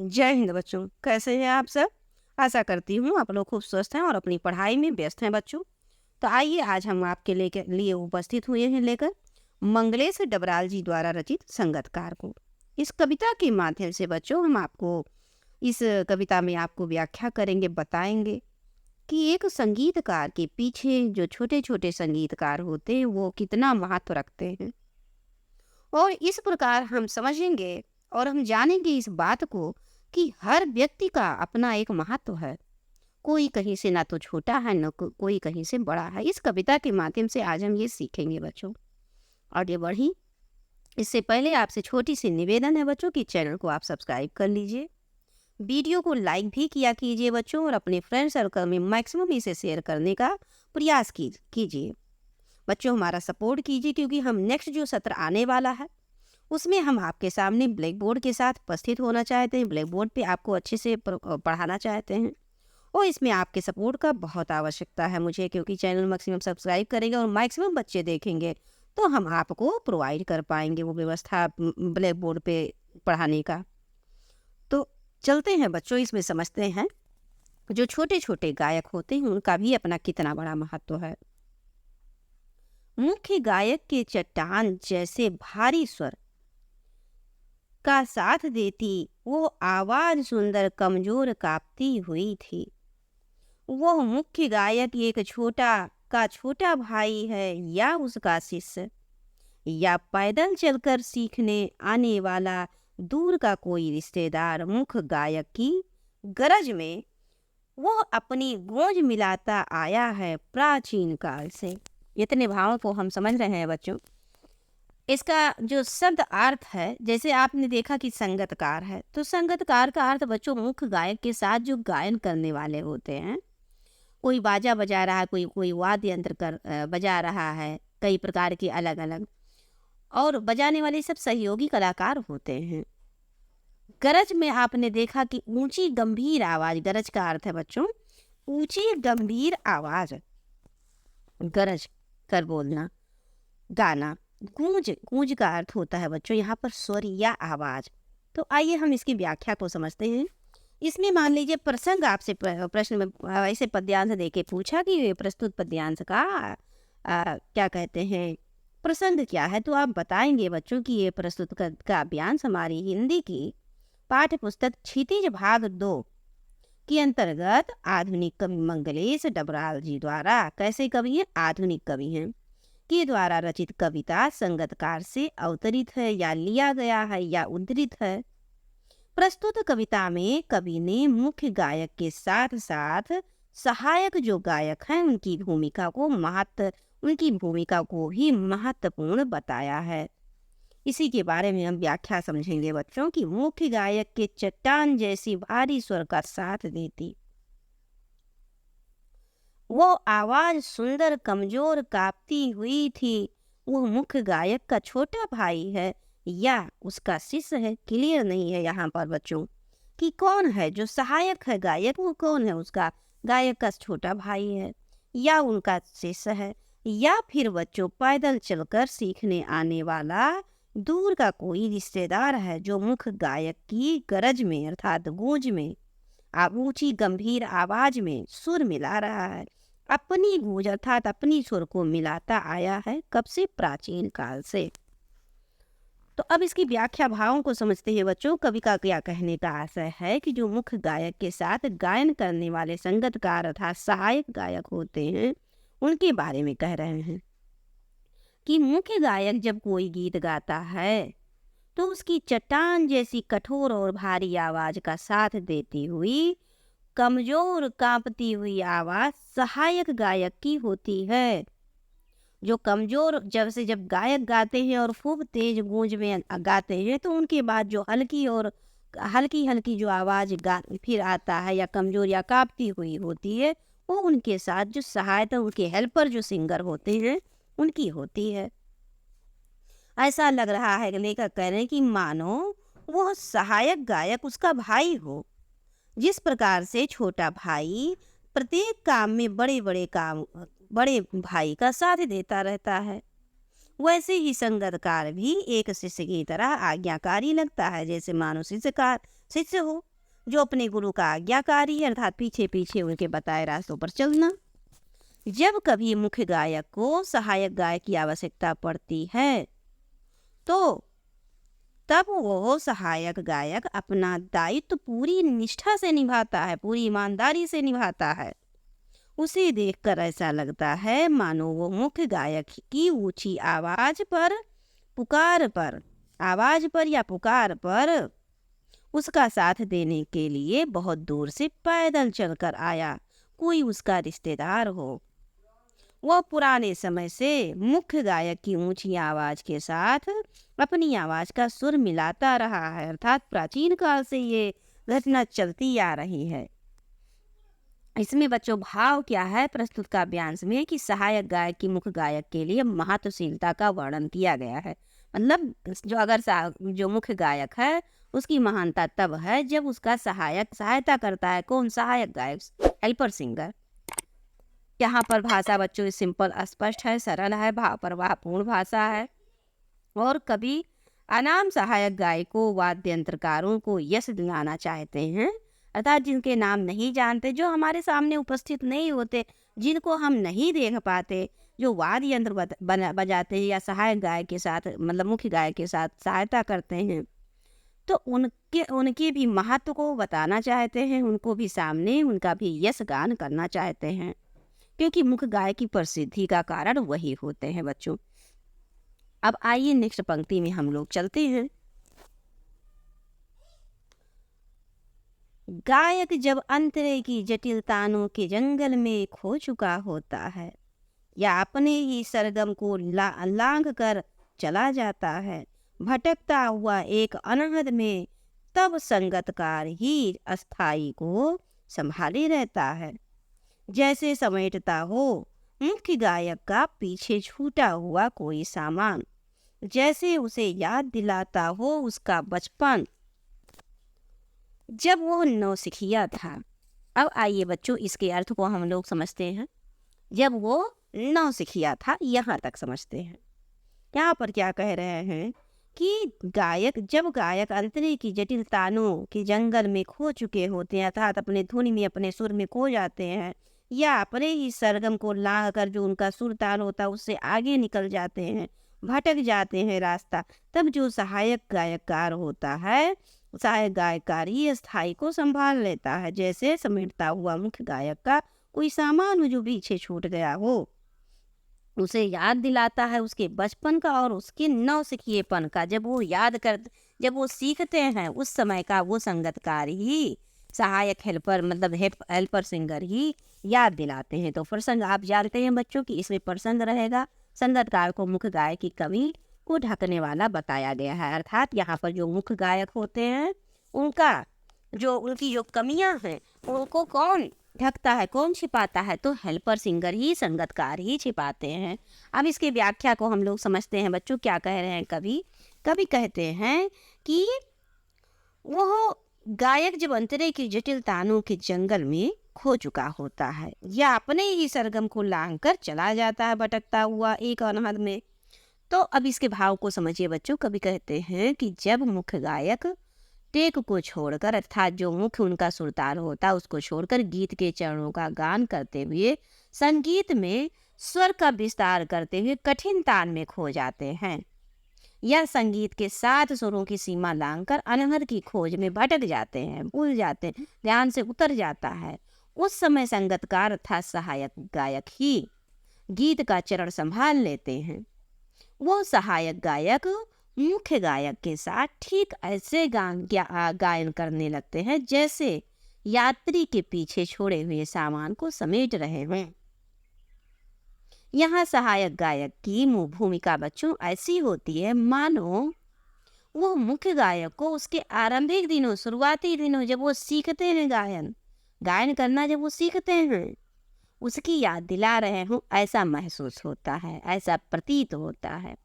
जय हिंद बच्चों, कैसे हैं आप सब? आशा करती हूँ आप लोग खूब स्वस्थ हैं और अपनी पढ़ाई में व्यस्त हैं बच्चों। तो आइए आज हम आपके लिए उपस्थित हुए हैं लेकर मंगलेश डबराल जी द्वारा रचित संगतकार को। इस कविता के माध्यम से बच्चों हम आपको इस कविता में आपको व्याख्या करेंगे, बताएंगे कि एक संगीतकार के पीछे जो छोटे-छोटे संगीतकार होते हैं वो कितना महत्व रखते हैं। और इस प्रकार हम समझेंगे और हम जानेंगे इस बात को कि हर व्यक्ति का अपना एक महत्व है। कोई कहीं से ना तो छोटा है न कोई कहीं से बड़ा है। इस कविता के माध्यम से आज हम ये सीखेंगे बच्चों। आगे बढ़ी इससे पहले आपसे छोटी सी निवेदन है बच्चों कि चैनल को आप सब्सक्राइब कर लीजिए, वीडियो को लाइक भी किया कीजिए बच्चों और अपने फ्रेंड सर्कल में मैक्सिमम इसे शेयर करने का प्रयास कीजिए। बच्चों हमारा सपोर्ट कीजिए क्योंकि हम नेक्स्ट जो सत्र आने वाला है उसमें हम आपके सामने ब्लैक बोर्ड के साथ उपस्थित होना चाहते हैं, ब्लैक बोर्ड पे आपको अच्छे से पढ़ाना चाहते हैं और इसमें आपके सपोर्ट का बहुत आवश्यकता है मुझे, क्योंकि चैनल मैक्सिमम सब्सक्राइब करेंगे और मैक्सिमम बच्चे देखेंगे तो हम आपको प्रोवाइड कर पाएंगे वो व्यवस्था ब्लैक बोर्ड पे पढ़ाने का। तो चलते हैं बच्चों, इसमें समझते हैं जो छोटे छोटे गायक होते हैं उनका भी अपना कितना बड़ा महत्व है। मुख्य गायक के चट्टान जैसे भारी स्वर का साथ देती वो आवाज सुंदर कमजोर कांपती हुई थी। वह मुख्य गायक एक छोटा भाई है या उसका शिष्य या पैदल चलकर सीखने आने वाला दूर का कोई रिश्तेदार। मुख्य गायक की गरज में वो अपनी गूंज मिलाता आया है प्राचीन काल से। इतने भावों को हम समझ रहे हैं बच्चों। इसका जो शब्द अर्थ है, जैसे आपने देखा कि संगतकार है, तो संगतकार का अर्थ बच्चों मुख्य गायक के साथ जो गायन करने वाले होते हैं। कोई बाजा बजा रहा है, कोई कोई वाद्य यंत्र बजा रहा है, कई प्रकार के अलग अलग, और बजाने वाले सब सहयोगी कलाकार होते हैं। गरज में आपने देखा कि ऊंची गंभीर आवाज, गरज का अर्थ है बच्चों ऊंची गंभीर आवाज, गरज कर बोलना, गाना। गूंज, गूंज का अर्थ होता है बच्चों यहाँ पर स्वर या आवाज। तो आइए हम इसकी व्याख्या को समझते हैं। इसमें मान लीजिए प्रसंग आपसे प्रश्न में ऐसे पद्यांश देके पूछा कि प्रस्तुत पद्यांश का क्या कहते हैं, प्रसंग क्या है, तो आप बताएंगे बच्चों कि ये प्रस्तुत काव्यांश हमारी हिंदी की पाठ्य पुस्तक क्षितिज भाग 2 के अंतर्गत आधुनिक कवि मंगलेश डबराल जी द्वारा, कैसे कवि हैं, आधुनिक कवि हैं, के द्वारा रचित कविता संगतकार से अवतरित है या लिया गया है या उद्धृत है। प्रस्तुत कविता में कवि ने मुख्य गायक के साथ साथ सहायक जो गायक हैं उनकी भूमिका को भी महत्वपूर्ण बताया है। इसी के बारे में हम व्याख्या समझेंगे बच्चों कि मुख्य गायक के चट्टान जैसी भारी स्वर का साथ देती वो आवाज सुंदर कमजोर कांपती हुई थी। वो मुख्य गायक का छोटा भाई है या उसका शिष्य है, क्लियर नहीं है यहाँ पर बच्चों कि कौन है जो सहायक है गायक, वो कौन है, उसका गायक का छोटा भाई है या उनका शिष्य है, या फिर बच्चों पैदल चलकर सीखने आने वाला दूर का कोई रिश्तेदार है जो मुख्य गायक की गरज में अर्थात गूंज में ऊंची गंभीर आवाज में सुर मिला रहा है, अपनी गूंज अर्थात अपनी सुर को मिलाता आया है, कब से, प्राचीन काल से। तो अब इसकी व्याख्या भावों को समझते हैं बच्चों। कवि का क्या कहने का आशय है कि जो मुख्य गायक के साथ गायन करने वाले संगतकार अर्थात सहायक गायक होते हैं उनके बारे में कह रहे हैं कि मुख्य गायक जब कोई गीत गाता है तो उसकी चट्टान जैसी कठोर और भारी आवाज का साथ देती हुई कमजोर कांपती हुई आवाज सहायक गायक की होती है। जो कमजोर जब गायक गाते हैं और खूब तेज गूंज में गाते हैं तो उनके बाद जो हल्की हल्की जो आवाज फिर आता है या कमजोर या कांपती हुई होती है, वो उनके साथ जो सहायता, उनके हेल्पर जो सिंगर होते हैं उनकी होती है। ऐसा लग रहा है लेखक कह रहे हैं कि मानो वो सहायक गायक उसका भाई हो। जिस प्रकार से छोटा भाई प्रत्येक काम में बड़े भाई का साथ देता रहता है, वैसे ही संगतकार भी एक शिष्य की तरह आज्ञाकारी लगता है, जैसे मानो शिष्य हो जो अपने गुरु का आज्ञाकारी है, अर्थात पीछे पीछे उनके बताए रास्तों पर चलना। जब कभी मुख्य गायक को सहायक गायक की आवश्यकता पड़ती है तो तब वो सहायक गायक अपना दायित्व पूरी निष्ठा से निभाता है, पूरी ईमानदारी से निभाता है। उसे देखकर ऐसा लगता है मानो वो मुख्य गायक की ऊंची आवाज पर या पुकार पर उसका साथ देने के लिए बहुत दूर से पैदल चलकर आया कोई उसका रिश्तेदार हो। वह पुराने समय से मुख्य गायक की ऊंची आवाज के साथ अपनी आवाज का सुर मिलाता रहा है, अर्थात प्राचीन काल से ये घटना चलती आ रही है। इसमें बच्चों भाव क्या है प्रस्तुत काव्यांश में कि सहायक गायक की मुख्य गायक के लिए महत्वशीलता का वर्णन किया गया है। मतलब जो मुख्य गायक है उसकी महानता तब है जब उसका सहायता करता है। कौन? सहायक गायक, हेल्पर सिंगर। यहाँ पर भाषा बच्चों सिंपल, स्पष्ट है, सरल है, भाव प्रवाहपूर्ण भाषा है। और कभी अनाम सहायक गायकों वाद्य यंत्रकारों को यश दिलाना चाहते हैं, अर्थात जिनके नाम नहीं जानते, जो हमारे सामने उपस्थित नहीं होते, जिनको हम नहीं देख पाते, जो वाद्य यंत्र बजाते हैं या सहायक गायक के साथ मतलब मुख्य गायक के साथ सहायता करते हैं, तो उनके भी महत्व को बताना चाहते हैं, उनको भी सामने उनका भी यश गान करना चाहते हैं, क्योंकि मुख्य गायक की प्रसिद्धि का कारण वही होते हैं बच्चों। अब आइए नेक्स्ट पंक्ति में हम लोग चलते हैं। गायक जब अंतरे की जटिल तानों के जंगल में खो चुका होता है या अपने ही सरगम को लांघ कर चला जाता है, भटकता हुआ एक अनहद में, तब संगतकार ही अस्थाई को संभाले रहता है, जैसे समेटता हो मुख्य गायक का पीछे छूटा हुआ कोई सामान, जैसे उसे याद दिलाता हो उसका बचपन जब वो नौसिखिया था। अब आइए बच्चों इसके अर्थ को हम लोग समझते हैं। जब वो नौसिखिया था, यहाँ तक समझते हैं। यहाँ पर क्या कह रहे हैं कि जब गायक अंतरे की जटिल तानों के जंगल में खो चुके होते हैं, अर्थात अपने धुन में अपने सुर में खो जाते हैं या अपने ही सरगम को लांघ कर जो उनका सुर ताल होता है उससे आगे निकल जाते हैं, भटक जाते हैं रास्ता, तब जो सहायक गायककार होता है, सहायक गायककार ही स्थाई को संभाल लेता है, जैसे समेटता हुआ मुख्य गायक का कोई सामान हो जो पीछे छूट गया हो, उसे याद दिलाता है उसके बचपन का और उसके नौसिखिएपन का। जब वो सीखते हैं उस समय का वो संगतकार ही, सहायक हेल्पर मतलब हेल्पर सिंगर ही याद दिलाते हैं। तो प्रसंग आप जानते हैं बच्चों कि इसमें प्रसंग रहेगा, संगतकार को मुख्य गायक की कमी को ढकने वाला बताया गया है, अर्थात यहाँ पर जो मुख्य गायक होते हैं उनकी जो कमियां हैं उनको कौन ढकता है, कौन छिपाता है? तो हेल्पर सिंगर ही, संगतकार ही छिपाते हैं। अब इसके व्याख्या को हम लोग समझते हैं बच्चों। क्या कह रहे हैं कवि कहते हैं कि वो गायक जब अंतरे की जटिल तानों के जंगल में खो चुका होता है या अपने ही सरगम को लांघ कर चला जाता है भटकता हुआ एक अनहद में, तो अब इसके भाव को समझिए बच्चों। कवि कहते हैं कि जब मुख्य गायक टेक को छोड़कर, अर्थात जो मुख्य उनका सुरताल होता है उसको छोड़कर गीत के चरणों का गान करते हुए संगीत में स्वर का विस्तार करते हुए कठिन तान में खो जाते हैं या संगीत के साथ सुरों की सीमा लांघकर अनहद की खोज में भटक जाते हैं, भूल जाते हैं, ध्यान से उतर जाता है, उस समय संगतकार अर्थात सहायक गायक ही गीत का चरण संभाल लेते हैं। वो सहायक गायक मुख्य गायक के साथ ठीक ऐसे गायन करने लगते हैं जैसे यात्री के पीछे छोड़े हुए सामान को समेट रहे हैं। यहाँ सहायक गायक की भूमिका बच्चों ऐसी होती है मानो वो मुख्य गायक को उसके आरंभिक दिनों, शुरुआती दिनों जब वो सीखते हैं गायन करना, जब वो सीखते हैं उसकी याद दिला रहे हों, ऐसा महसूस होता है, ऐसा प्रतीत होता है।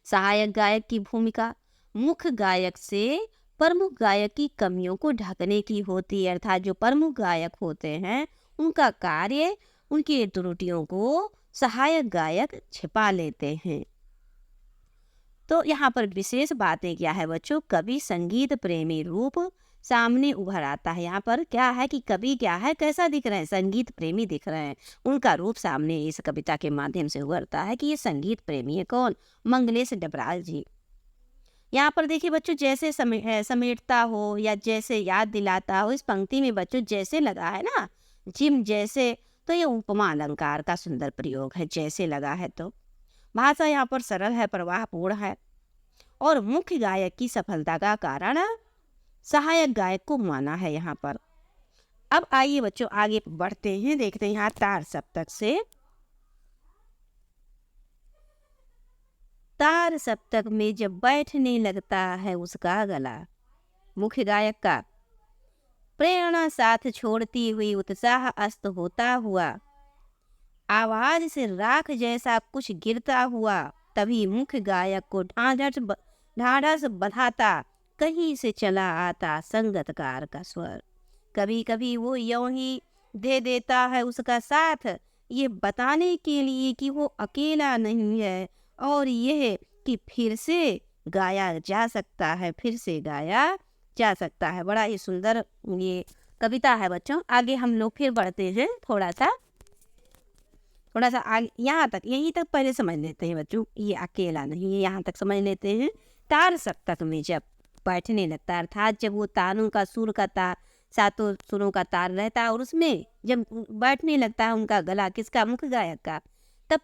सहायक गायक की भूमिका मुख्य गायक से प्रमुख गायक की कमियों को ढकने की होती है, अर्थात जो प्रमुख गायक होते हैं उनका कार्य, उनकी त्रुटियों को सहायक गायक छिपा लेते हैं। तो यहाँ पर विशेष बातें क्या है बच्चों? कवि संगीत प्रेमी रूप सामने उभर आता है। यहाँ पर क्या है कि कवि क्या है, कैसा दिख रहे हैं, संगीत प्रेमी दिख रहे हैं। उनका रूप सामने इस कविता के माध्यम से उभरता है कि ये संगीत प्रेमी है। कौन? मंगलेश डबराल जी। यहाँ पर देखिए बच्चों, जैसे समेटता हो या जैसे याद दिलाता हो, इस पंक्ति में बच्चों जैसे लगा है ना, जिम जैसे, तो ये उपमा अलंकार का सुंदर प्रयोग है। जैसे लगा है तो भाषा यहाँ पर सरल है, प्रवाहपूर्ण है और मुख्य गायक की सफलता का कारण सहायक गायक को माना है यहाँ पर। अब आइए बच्चों आगे बढ़ते हैं, देखते हैं यहाँ तार सप्तक से। तार सप्तक में जब बैठने लगता है उसका गला, मुख्य गायक का, प्रेरणा साथ छोड़ती हुई उत्साह अस्त होता हुआ, आवाज से राख जैसा कुछ गिरता हुआ, तभी मुख्य गायक को ढाढ़स बंधाता कहीं से चला आता संगतकार का स्वर। कभी कभी वो यूं ही दे देता है उसका साथ, ये बताने के लिए कि वो अकेला नहीं है और यह कि फिर से गाया जा सकता है, फिर से गाया जा सकता है। बड़ा ही सुंदर ये कविता है बच्चों। आगे हम लोग फिर बढ़ते हैं, थोड़ा सा आगे, यहाँ तक, यहीं तक पहले समझ लेते हैं बच्चों, ये अकेला नहीं है, यहाँ तक समझ लेते हैं। तार सप्तक में जब बैठने लगता है, अर्थात जब वो तारों का सुर का तार, सातों सुरों का तार रहता है और उसमें जब बैठने लगता है उनका गला, किसका? मुख्य गायक का, तब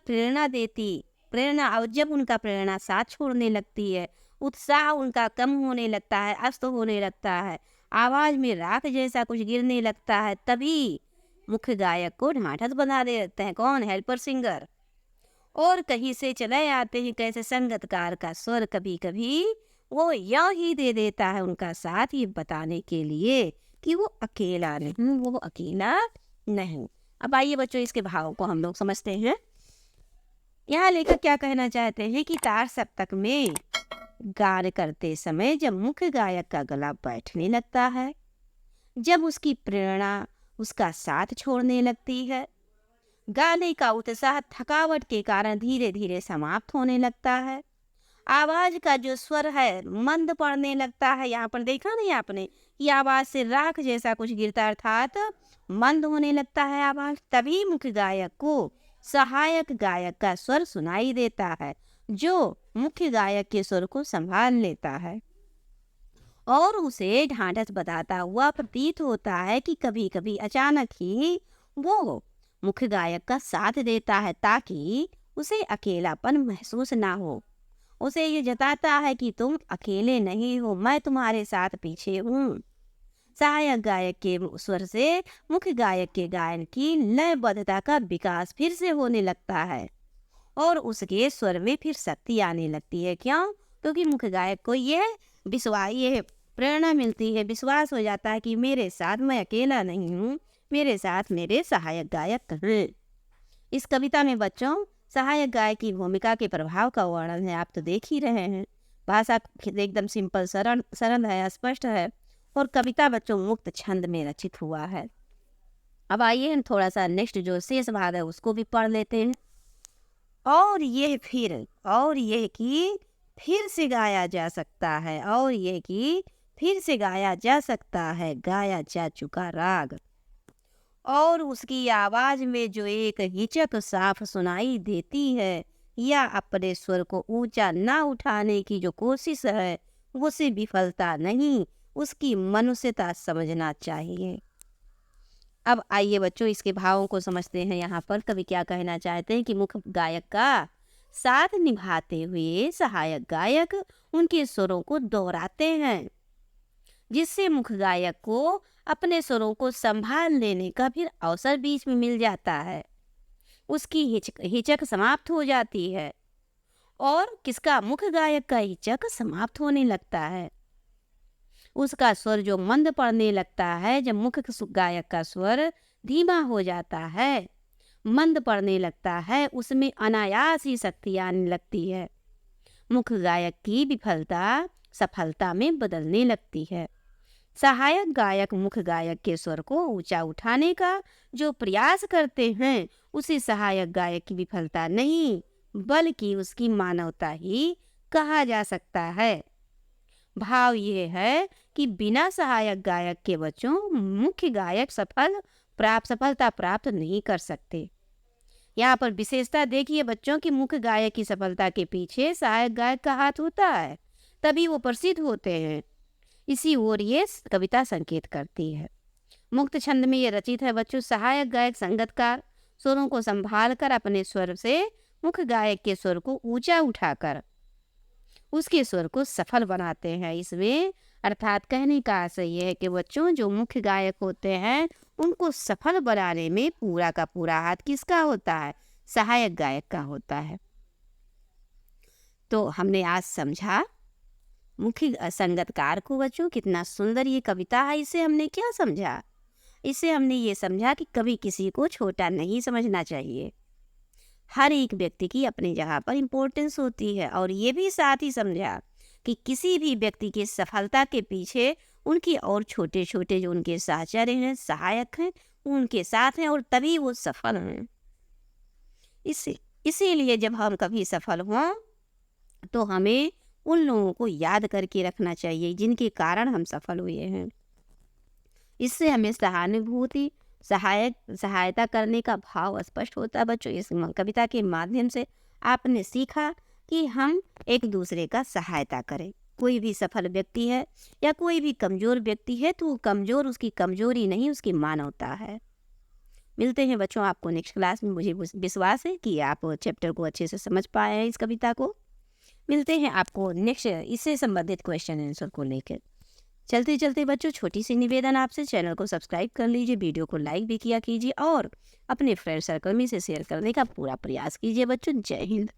प्रेरणा, और जब उनका प्रेरणा साथ छोड़ने लगती है, उत्साह उनका कम होने लगता है, अस्त होने लगता है, आवाज में राख जैसा कुछ गिरने लगता है, तभी मुख्य गायक को ढांढस बंधा देते हैं। कौन? Helper singer. और कहीं से चले आते हैं कैसे संगतकार का स्वर, कभी कभी वो यूं ही दे देता है उनका साथ, ये बताने के लिए कि वो अकेला नहीं। अब आइए बच्चों इसके भाव को हम लोग समझते हैं। यहाँ लेखक क्या कहना चाहते हैं कि तार सप्तक में गान करते समय जब मुख्य गायक का गला बैठने लगता है, जब उसकी प्रेरणा उसका साथ छोड़ने लगती है, गाने का उत्साह थकावट के कारण धीरे धीरे समाप्त होने लगता है, आवाज का जो स्वर है मंद पड़ने लगता है। यहाँ पर देखा नहीं आपने कि आवाज से राख जैसा कुछ गिरता, अर्थात मंद होने लगता है आवाज, तभी मुख्य गायक को सहायक गायक का स्वर सुनाई देता है, जो मुख्य गायक के स्वर को संभाल लेता है और उसे ढांढस बताता हुआ प्रतीत होता है कि कभी कभी अचानक ही वो मुख्य गायक का साथ देता है, ताकि उसे अकेलापन महसूस ना हो। उसे ये जताता है कि तुम अकेले नहीं हो, मैं तुम्हारे साथ पीछे हूँ। सहायक गायक के स्वर से मुख्य गायक के गायन की लयबद्धता का विकास फिर से होने लगता है और उसके स्वर में फिर शक्ति आने लगती है। क्यों? क्योंकि मुख्य गायक को ये प्रेरणा मिलती है, विश्वास हो जाता है कि मेरे साथ मैं अकेला नहीं हूँ, मेरे साथ मेरे सहायक गायक हैं। इस कविता में बच्चों सहायक गायक की भूमिका के प्रभाव का वर्णन है, आप तो देख ही रहे हैं। भाषा एकदम सिंपल, सरल है, स्पष्ट है और कविता बच्चों मुक्त छंद में रचित हुआ है। अब आइए हम थोड़ा सा नेक्स्ट जो शेष भाग है उसको भी पढ़ लेते हैं। और ये कि फिर से गाया जा सकता है, और ये कि फिर से गाया जा सकता है गाया जा चुका राग, और उसकी आवाज में जो एक हिचक साफ सुनाई देती है या अपने स्वर को ऊंचा ना उठाने की जो कोशिश है, उसे विफलता नहीं, उसकी मनुष्यता समझना चाहिए। अब आइए बच्चों इसके भावों को समझते हैं। यहाँ पर कवि क्या कहना चाहते हैं कि मुख्य गायक का साथ निभाते हुए सहायक गायक उनके स्वरों को दोहराते हैं, जिससे मुख्य गायक को अपने स्वरों को संभाल लेने का फिर अवसर बीच में मिल जाता है, उसकी हिचक समाप्त हो जाती है और किसका? मुख्य गायक का हिचक समाप्त होने लगता है, उसका स्वर जो मंद पड़ने लगता है। जब मुख्य गायक का स्वर धीमा हो जाता है, मंद पड़ने लगता है, उसमें अनायास ही शक्ति आने लगती है, मुख्य गायक की विफलता सफलता में बदलने लगती है। सहायक गायक मुख्य गायक के स्वर को ऊंचा उठाने का जो प्रयास करते हैं, उसे सहायक गायक की विफलता नहीं बल्कि उसकी मानवता ही कहा जा सकता है। भाव ये है कि बिना सहायक गायक के बच्चों मुख्य गायक सफलता प्राप्त नहीं कर सकते। यहाँ पर विशेषता देखिए बच्चों की मुख्य गायक की सफलता के पीछे सहायक गायक का हाथ होता है, तभी वो प्रसिद्ध होते हैं। इसी ओर ये कविता संकेत करती है। मुक्त छंद में ये रचित है बच्चों। सहायक गायक संगतकार स्वरों को संभाल कर अपने स्वर से मुख्य गायक के स्वर को ऊंचा उठाकर उसके स्वर को सफल बनाते हैं। इसमें अर्थात कहने का आशय यह है कि बच्चों जो मुख्य गायक होते हैं उनको सफल बनाने में पूरा का पूरा हाथ किसका होता है? सहायक गायक का होता है। तो हमने आज समझा मुख्य संगतकार को बच्चों, कितना सुंदर ये कविता है। इसे हमने क्या समझा? इसे हमने ये समझा कि कभी किसी को छोटा नहीं समझना चाहिए। हर एक व्यक्ति की अपनी जगह पर इम्पोर्टेंस होती है। और ये भी साथ ही समझा कि किसी भी व्यक्ति की सफलता के पीछे उनके और छोटे छोटे जो उनके सहचर्य हैं, सहायक हैं, उनके साथ हैं और तभी वो सफल हैं। इसीलिए जब हम कभी सफल हों तो हमें उन लोगों को याद करके रखना चाहिए जिनके कारण हम सफल हुए हैं। इससे हमें सहानुभूति, सहायता करने का भाव स्पष्ट होता है। बच्चों इस कविता के माध्यम से आपने सीखा कि हम एक दूसरे का सहायता करें। कोई भी सफल व्यक्ति है या कोई भी कमज़ोर व्यक्ति है तो वो कमज़ोर उसकी कमज़ोरी नहीं, उसकी मानवता है। मिलते हैं बच्चों आपको नेक्स्ट क्लास में। मुझे विश्वास है कि आप चैप्टर को अच्छे से समझ पाए हैं, इस कविता को। मिलते हैं आपको नेक्स्ट इससे संबंधित क्वेश्चन आंसर को लेकर। चलते चलते बच्चों छोटी सी निवेदन आपसे, चैनल को सब्सक्राइब कर लीजिए, वीडियो को लाइक भी किया कीजिए और अपने फ्रेंड सर्कल में इसे शेयर करने का पूरा प्रयास कीजिए बच्चों। जय हिंद।